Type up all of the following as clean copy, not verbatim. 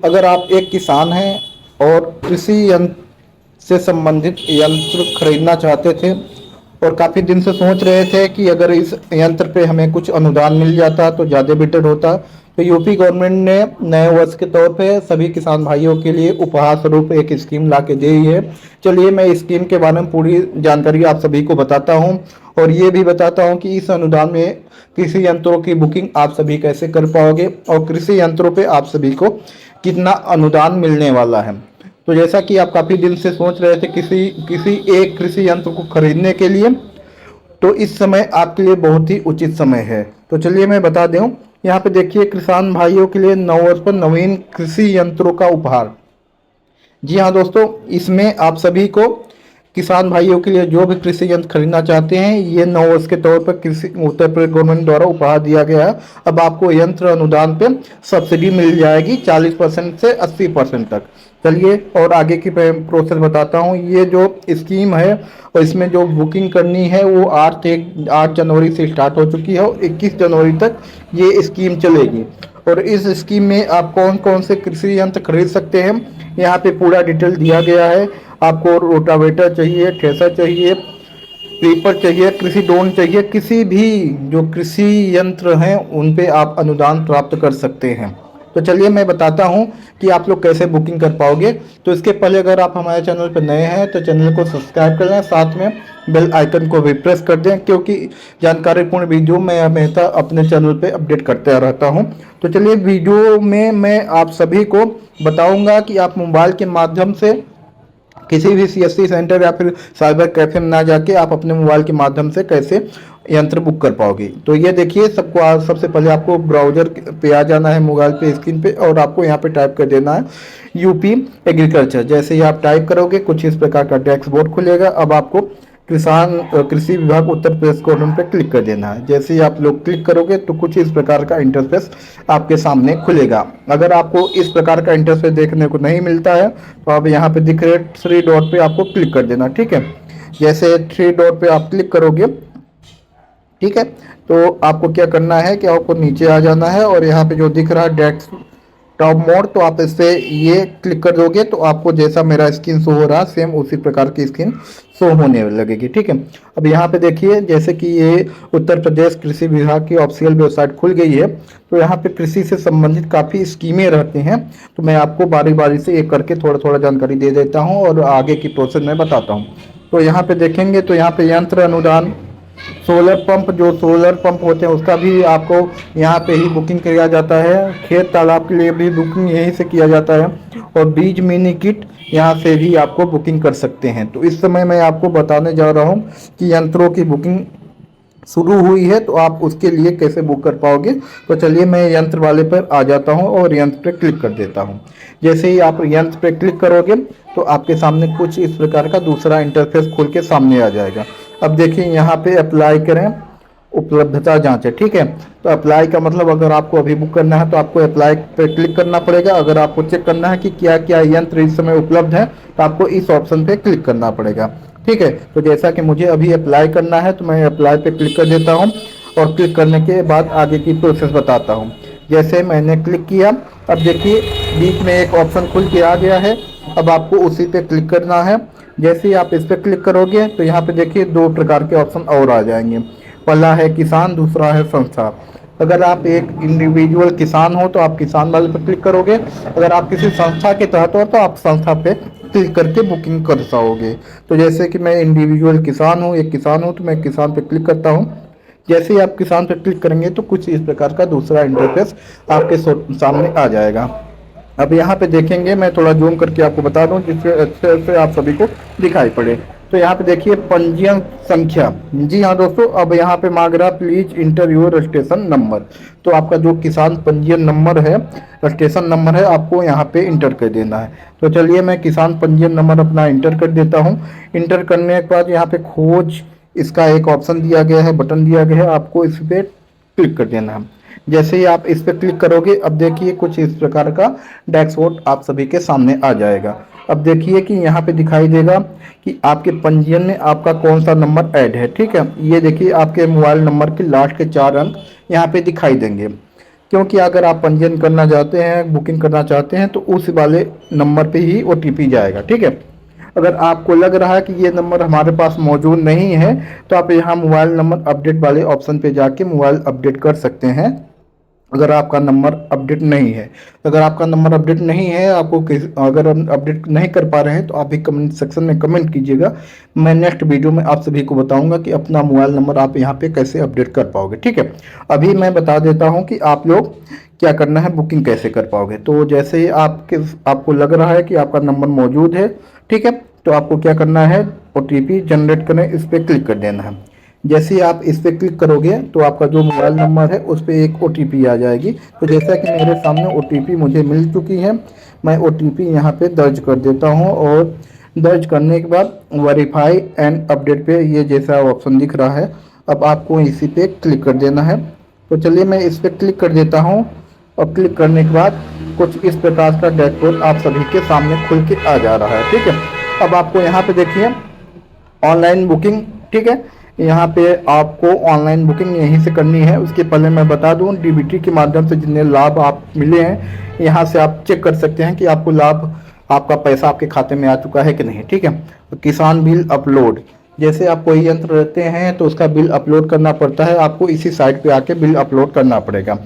अगर आप एक किसान हैं और कृषि यंत्र से संबंधित यंत्र खरीदना चाहते थे और काफ़ी दिन से सोच रहे थे कि अगर इस यंत्र पे हमें कुछ अनुदान मिल जाता तो ज़्यादा बेटर होता, तो यूपी गवर्नमेंट ने नए वर्ष के तौर पे सभी किसान भाइयों के लिए उपहार स्वरूप एक स्कीम ला के दी है। चलिए मैं इस स्कीम के बारे में पूरी जानकारी आप सभी को बताता हूँ और ये भी बताता हूँ कि इस अनुदान में कृषि यंत्रों की बुकिंग आप सभी कैसे कर पाओगे और कृषि यंत्रों पे आप सभी को कितना अनुदान मिलने वाला है। तो जैसा कि आप काफ़ी दिन से सोच रहे थे किसी किसी एक कृषि यंत्र को खरीदने के लिए, तो इस समय आपके लिए बहुत ही उचित समय है। तो चलिए मैं बता दूं, यहाँ पे देखिए किसान भाइयों के लिए नववर्ष पर नवीन कृषि यंत्रों का उपहार। जी हाँ दोस्तों, इसमें आप सभी को किसान भाइयों के लिए जो भी कृषि यंत्र खरीदना चाहते हैं, ये नववर्ष के तौर पर कृषि उत्तर प्रदेश गवर्नमेंट द्वारा उपहार दिया गया है। अब आपको यंत्र अनुदान पे सब्सिडी मिल जाएगी 40% से 80% तक। चलिए और आगे की प्रोसेस बताता हूँ। ये जो स्कीम है और इसमें जो बुकिंग करनी है वो 8 जनवरी से स्टार्ट हो चुकी है और 21 जनवरी तक ये स्कीम चलेगी। और इस स्कीम में आप कौन कौन से कृषि यंत्र खरीद सकते हैं, यहाँ पे पूरा डिटेल दिया गया है। आपको रोटावेटर चाहिए, थ्रेसर चाहिए, रीपर चाहिए, कृषि ड्रोन चाहिए, किसी भी जो कृषि यंत्र हैं उन पे आप अनुदान प्राप्त कर सकते हैं। तो चलिए मैं बताता हूं कि आप लोग कैसे बुकिंग कर पाओगे। तो इसके पहले अगर आप हमारे चैनल पर नए हैं तो चैनल को सब्सक्राइब कर लें, साथ में बेल आइकन को भी प्रेस कर दें, क्योंकि जानकारीपूर्ण वीडियो मैं हमेशा अपने चैनल पे अपडेट करता रहता हूं। तो चलिए वीडियो में मैं आप सभी को बताऊंगा कि आप मोबाइल के माध्यम से किसी भी सीएससी सेंटर या फिर साइबर कैफे में ना जाके आप अपने मोबाइल के माध्यम से कैसे यंत्र बुक कर पाओगे। तो ये देखिए, सबसे पहले आपको ब्राउजर पे आ जाना है, मोबाइल पे स्क्रीन पे, और आपको यहाँ पे टाइप कर देना है यूपी एग्रीकल्चर। जैसे ही आप टाइप करोगे कुछ इस प्रकार का डैशबोर्ड खुलेगा। अब आपको कृषि विभाग उत्तर प्रदेश गवर्नमेंट पे क्लिक कर देना है। जैसे ही आप लोग क्लिक करोगे तो कुछ इस प्रकार का इंटरफेस आपके सामने खुलेगा। अगर आपको इस प्रकार का इंटरफेस देखने को नहीं मिलता है तो आप यहाँ पे दिख रहे 3 डॉट पे आपको क्लिक कर देना, ठीक है। जैसे 3 डॉट पे आप क्लिक करोगे, ठीक है, तो आपको क्या करना है कि आपको नीचे आ जाना है और यहाँ पे जो दिख रहा है डेस्कटॉप मोड, तो आप इस पे ये क्लिक कर दोगे तो आपको जैसा मेरा स्क्रीन शो हो रहा है सेम उसी प्रकार की स्क्रीन शो होने लगेगी, ठीक है। अब यहाँ पे देखिए जैसे कि ये उत्तर प्रदेश कृषि विभाग की ऑफिशियल वेबसाइट खुल गई है। तो यहाँ पे कृषि से संबंधित काफ़ी स्कीमें रहती हैं, तो मैं आपको बारी बारी से एक करके थोड़ा थोड़ा जानकारी दे देता हूँ और आगे की प्रोसेस मैं बताता हूँ। तो यहाँ पे देखेंगे तो यहाँ पे यंत्र अनुदान, सोलर पंप, जो सोलर पंप होते हैं उसका भी आपको यहाँ पे ही बुकिंग किया जाता है। खेत तालाब के लिए भी बुकिंग यहीं से किया जाता है और बीज मिनी किट यहाँ से भी आपको बुकिंग कर सकते हैं। तो इस समय मैं आपको बताने जा रहा हूँ कि यंत्रों की बुकिंग शुरू हुई है तो आप उसके लिए कैसे बुक कर पाओगे। तो चलिए मैं यंत्र वाले पर आ जाता हूँ और यंत्र पर क्लिक कर देता हूँ। जैसे ही आप यंत्र पर क्लिक करोगे तो आपके सामने कुछ इस प्रकार का दूसरा इंटरफेस खुल के सामने आ जाएगा। अब देखिए यहाँ पे अप्लाई करें, उपलब्धता जांचें, ठीक है। तो अप्लाई का मतलब अगर आपको अभी बुक करना है तो आपको अप्लाई पे क्लिक करना पड़ेगा। अगर आपको चेक करना है कि क्या क्या यंत्र इस समय उपलब्ध है तो आपको इस ऑप्शन पे क्लिक करना पड़ेगा, ठीक है। तो जैसा कि मुझे अभी अप्लाई करना है तो मैं अप्लाई पे क्लिक कर देता हूँ और क्लिक करने के बाद आगे की प्रोसेस बताता हूँ। जैसे मैंने क्लिक किया, अब देखिए बीच में एक ऑप्शन खुल के आ गया है। अब आपको उसी पे क्लिक करना है। जैसे ही आप इस पर क्लिक करोगे तो यहाँ पे देखिए 2 प्रकार के ऑप्शन और आ जाएंगे। पहला है किसान, दूसरा है संस्था। अगर आप एक इंडिविजुअल किसान हो तो आप किसान वाले पर क्लिक करोगे, अगर आप किसी संस्था के तहत हो तो आप संस्था पे क्लिक करके बुकिंग कर पाओगे। तो जैसे कि मैं इंडिविजुअल किसान हूँ, एक किसान हूँ, तो मैं किसान पे क्लिक करता हूँ। जैसे ही आप किसान पे क्लिक करेंगे तो कुछ इस प्रकार का दूसरा इंटरफेस आपके सामने आ जाएगा। अब यहाँ पे देखेंगे, मैं थोड़ा जूम करके आपको बता दूं जिससे अच्छे से आप सभी को दिखाई पड़े। तो यहाँ पे देखिए पंजीयन संख्या, जी हाँ दोस्तों, अब यहाँ पे मांग रहा please inter your registration number. तो आपका जो किसान पंजीयन नंबर है, रजिस्ट्रेशन नंबर है, आपको यहाँ पे इंटर कर देना है। तो चलिए मैं किसान पंजीयन नंबर अपना इंटर कर देता हूँ। इंटर करने के बाद यहाँ पे खोज, इसका एक ऑप्शन दिया गया है, बटन दिया गया है, आपको इस पर क्लिक कर देना है। जैसे ही आप इस पर क्लिक करोगे अब देखिए कुछ इस प्रकार का डैशबोर्ड आप सभी के सामने आ जाएगा। अब देखिए कि यहाँ पे दिखाई देगा कि आपके पंजीयन में आपका कौन सा नंबर ऐड है, ठीक है। ये देखिए आपके मोबाइल नंबर के लास्ट के 4 अंक यहाँ पे दिखाई देंगे। क्योंकि अगर आप पंजीयन करना चाहते हैं, बुकिंग करना चाहते हैं, तो उस वाले नंबर पे ही OTP जाएगा। ठीक है, अगर आपको लग रहा है कि ये नंबर हमारे पास मौजूद नहीं है, तो आप यहाँ मोबाइल नंबर अपडेट वाले ऑप्शन पे जाके मोबाइल अपडेट कर सकते हैं। अगर आपका नंबर अपडेट नहीं है, अगर आपका नंबर अपडेट नहीं है, आपको अगर हम अपडेट नहीं कर पा रहे हैं, तो आप भी कमेंट सेक्शन में कमेंट कीजिएगा। मैं नेक्स्ट वीडियो में आप सभी को बताऊंगा कि अपना मोबाइल नंबर आप यहाँ पे कैसे अपडेट कर पाओगे। ठीक है, अभी मैं बता देता हूँ कि आप लोग क्या करना है, बुकिंग कैसे कर पाओगे। तो जैसे ही आपको लग रहा है कि आपका नंबर मौजूद है, ठीक है, तो आपको क्या करना है, OTP जनरेट करें, इस पर क्लिक कर देना है। जैसे ही आप इस पर क्लिक करोगे तो आपका जो मोबाइल नंबर है उस पर एक OTP आ जाएगी। तो जैसा कि मेरे सामने OTP मुझे मिल चुकी है, मैं OTP यहाँ पे दर्ज कर देता हूँ, और दर्ज करने के बाद वेरीफाई एंड अपडेट पे ये जैसा ऑप्शन दिख रहा है, अब आपको इसी पे क्लिक कर देना है। तो चलिए मैं इस पर क्लिक कर देता हूँ, और क्लिक करने के बाद कुछ इस प्रकार का डैशबोर्ड आप सभी के सामने खुल के आ जा रहा है। ठीक है, अब आपको यहाँ पे देखिए ऑनलाइन बुकिंग, ठीक है, यहाँ पे आपको ऑनलाइन बुकिंग यहीं से करनी है। उसके पहले मैं बता दूं, DBT के माध्यम से जितने लाभ आप मिले हैं, यहाँ से आप चेक कर सकते हैं कि आपको लाभ, आपका पैसा आपके खाते में आ चुका है कि नहीं। ठीक है, तो किसान बिल अपलोड, जैसे आप कोई यंत्र रहते हैं तो उसका बिल अपलोड करना पड़ता है, आपको इसी साइट पे आके बिल अपलोड करना पड़ेगा।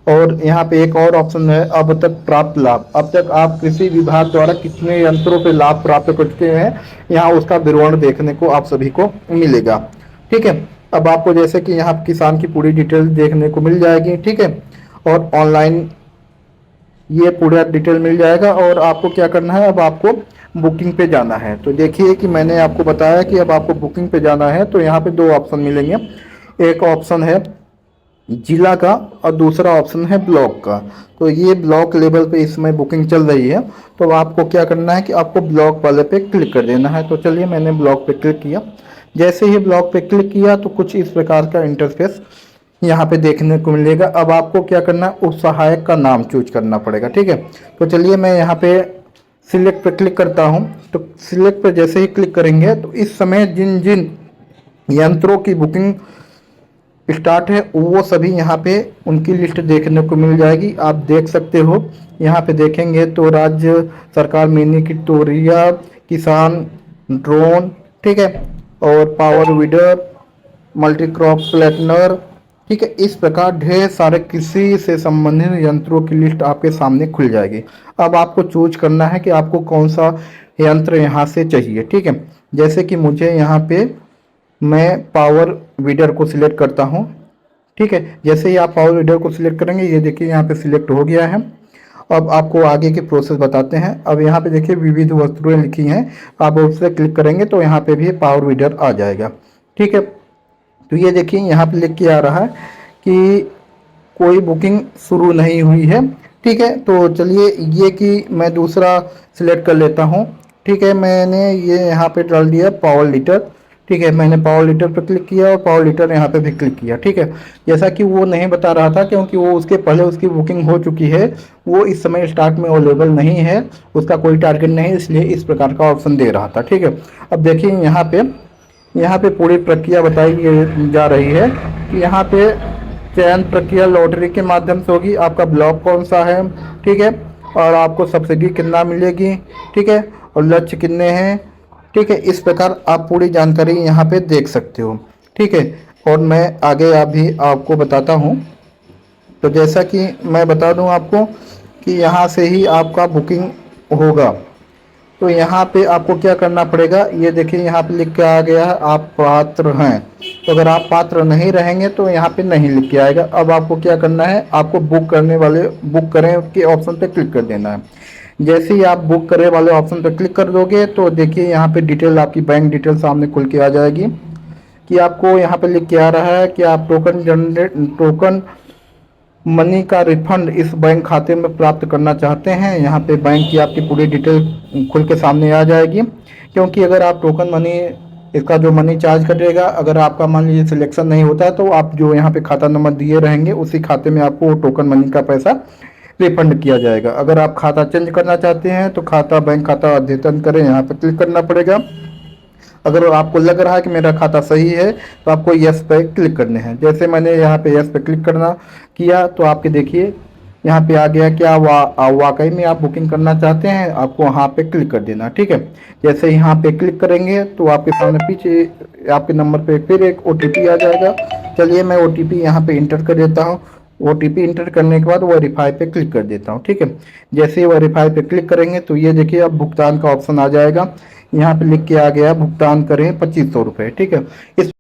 और यहाँ पे एक और ऑप्शन है, अब तक प्राप्त लाभ, अब तक आप कृषि विभाग द्वारा कितने यंत्रों पे लाभ प्राप्त कर चुके हैं, यहाँ उसका विवरण देखने को आप सभी को मिलेगा। ठीक है, अब आपको जैसे कि यहाँ किसान की पूरी डिटेल देखने को मिल जाएगी। ठीक है, और ऑनलाइन ये पूरा डिटेल मिल जाएगा, और आपको क्या करना है, अब आपको बुकिंग पे जाना है। तो देखिए कि मैंने आपको बताया कि अब आपको बुकिंग पे जाना है, तो यहाँ पे दो ऑप्शन मिलेंगे, एक ऑप्शन है जिला का और दूसरा ऑप्शन है ब्लॉक का। तो ये ब्लॉक लेवल पे इस समय बुकिंग चल रही है, तो आपको क्या करना है कि आपको ब्लॉक वाले पे क्लिक कर देना है। तो चलिए मैंने ब्लॉक पे क्लिक किया। जैसे ही ब्लॉक पे क्लिक किया तो कुछ इस प्रकार का इंटरफेस यहाँ पे देखने को मिलेगा। अब आपको क्या करना है, उस सहायक का नाम चूज करना पड़ेगा। ठीक है, तो चलिए मैं यहाँ पे सिलेक्ट पे क्लिक करता हूँ। तो सिलेक्ट पे जैसे ही क्लिक करेंगे तो इस समय जिन जिन यंत्रों की बुकिंग स्टार्ट है वो सभी यहाँ पे उनकी लिस्ट देखने को मिल जाएगी। आप देख सकते हो, यहाँ पे देखेंगे तो राज्य सरकार मिनी किटोरिया, किसान ड्रोन, ठीक है, और पावर वीडर, मल्टी क्रॉप प्लेटनर, ठीक है, इस प्रकार ढेर सारे कृषि से संबंधित यंत्रों की लिस्ट आपके सामने खुल जाएगी। अब आपको चूज करना है कि आपको कौन सा यंत्र यहाँ से चाहिए। ठीक है, जैसे कि मुझे यहाँ पे मैं पावर वीडर को सिलेक्ट करता हूँ। ठीक है, जैसे ही आप पावर वीडर को सिलेक्ट करेंगे, ये देखिए यहाँ पे सिलेक्ट हो गया है। अब आपको आगे के प्रोसेस बताते हैं। अब यहाँ पे देखिए विविध वस्तुएं लिखी हैं, आप उस पर क्लिक करेंगे तो यहाँ पे भी पावर वीडर आ जाएगा। ठीक है, तो ये देखिए यहाँ पे लिख के आ रहा है कि कोई बुकिंग शुरू नहीं हुई है। ठीक है, तो चलिए ये कि मैं दूसरा सिलेक्ट कर लेता हूँ। ठीक है, मैंने ये यहाँ पे डाल दिया पावर लीटर। ठीक है, मैंने पावर लीटर पर क्लिक किया और पावर लीटर यहाँ पे भी क्लिक किया। ठीक है, जैसा कि वो नहीं बता रहा था क्योंकि वो उसके पहले उसकी बुकिंग हो चुकी है, वो इस समय स्टॉक में अवेलेबल नहीं है, उसका कोई टारगेट नहीं, इसलिए इस प्रकार का ऑप्शन दे रहा था। ठीक है, अब देखिए यहाँ पे पूरी प्रक्रिया बताई जा रही है कि यहाँ पे चयन प्रक्रिया लॉटरी के माध्यम से होगी, आपका ब्लॉक कौन सा है, ठीक है, और आपको सब्सिडी कितना मिलेगी, ठीक है, और लक्ष्य कितने हैं। ठीक है, इस प्रकार आप पूरी जानकारी यहाँ पे देख सकते हो। ठीक है, और मैं आगे अभी आपको बताता हूँ। तो जैसा कि मैं बता दूँ आपको कि यहाँ से ही आपका बुकिंग होगा। तो यहाँ पे आपको क्या करना पड़ेगा, ये देखिए यहाँ पे लिख के आ गया है आप पात्र हैं। तो अगर आप पात्र नहीं रहेंगे तो यहाँ पे नहीं लिख के आएगा। अब आपको क्या करना है, आपको बुक करने वाले बुक करें के ऑप्शन पे क्लिक कर देना है। जैसे ही आप बुक करे वाले ऑप्शन पे क्लिक कर दोगे तो देखिए यहाँ पे डिटेल, आपकी बैंक डिटेल सामने खुल के आ जाएगी कि आपको यहाँ पे लिख के आ रहा है कि आप टोकन मनी का रिफंड इस बैंक खाते में प्राप्त करना चाहते हैं। यहाँ पे बैंक की आपकी पूरी डिटेल खुल के सामने आ जाएगी, क्योंकि अगर आप टोकन मनी, इसका जो मनी चार्ज कटेगा, अगर आपका मान लीजिए सिलेक्शन नहीं होता है तो आप जो यहाँ पे खाता नंबर दिए रहेंगे उसी खाते में आपको टोकन मनी का पैसा रिफंड किया जाएगा। अगर आप खाता चेंज करना चाहते हैं तो खाता बैंक खाता अद्यतन करें, यहाँ पे क्लिक करना पड़ेगा। अगर आपको लग रहा है कि मेरा खाता सही है तो आपको यस पे क्लिक करने हैं। जैसे मैंने यहाँ पे यस पे क्लिक करना किया तो आपके देखिए यहाँ पे आ गया क्या वाकई में आप बुकिंग करना चाहते हैं, आपको वहाँ पे क्लिक कर देना। ठीक है, जैसे यहाँ पे क्लिक करेंगे तो आपके सामने पीछे आपके नंबर पे फिर एक ओटीपी आ जाएगा। चलिए मैं ओटीपी यहाँ पे इंटर कर देता हूँ। ओटीपी इंटर करने के बाद वेरीफाई पे क्लिक कर देता हूँ। ठीक है, जैसे ही वेरीफाई पे क्लिक करेंगे तो ये देखिए अब भुगतान का ऑप्शन आ जाएगा। यहाँ पे लिख के आ गया भुगतान करें 2500 रुपये। ठीक है, इस